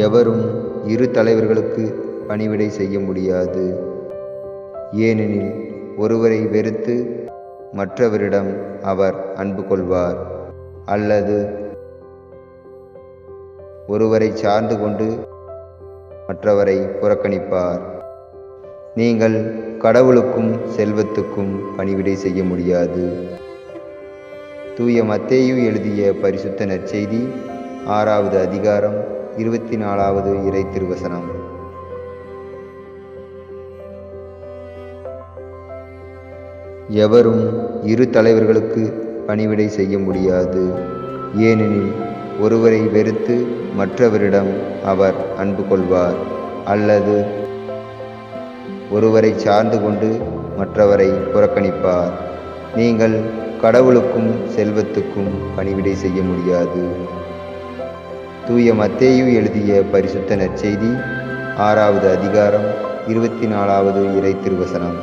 எவரும் இரு தலைவர்களுக்கு பணிவிடை செய்ய முடியாது. ஏனெனில் ஒருவரை வெறுத்து மற்றவரிடம் அவர் அன்பு கொள்வார், அல்லது ஒருவரை சார்ந்து கொண்டு மற்றவரை புறக்கணிப்பார். நீங்கள் கடவுளுக்கும் செல்வத்துக்கும் பணிவிடை செய்ய முடியாது. தூய மத்தேயு எழுதிய பரிசுத்த நற்செய்தி 6வது அதிகாரம் 24வது இறை திருவசனம். எவரும் இரு தலைவர்களுக்கு பணிவிடை செய்ய முடியாது. ஏனெனில் ஒருவரை வெறுத்து மற்றவரிடம் அவர் அன்பு கொள்வார், அல்லது ஒருவரை சார்ந்து கொண்டு மற்றவரை புறக்கணிப்பார். நீங்கள் கடவுளுக்கும் செல்வத்துக்கும் பணிவிடை செய்ய முடியாது. தூய மத்தேயு எழுதிய பரிசுத்த நற்செய்தி 6வது அதிகாரம் 24வது இறை திருவசனம்.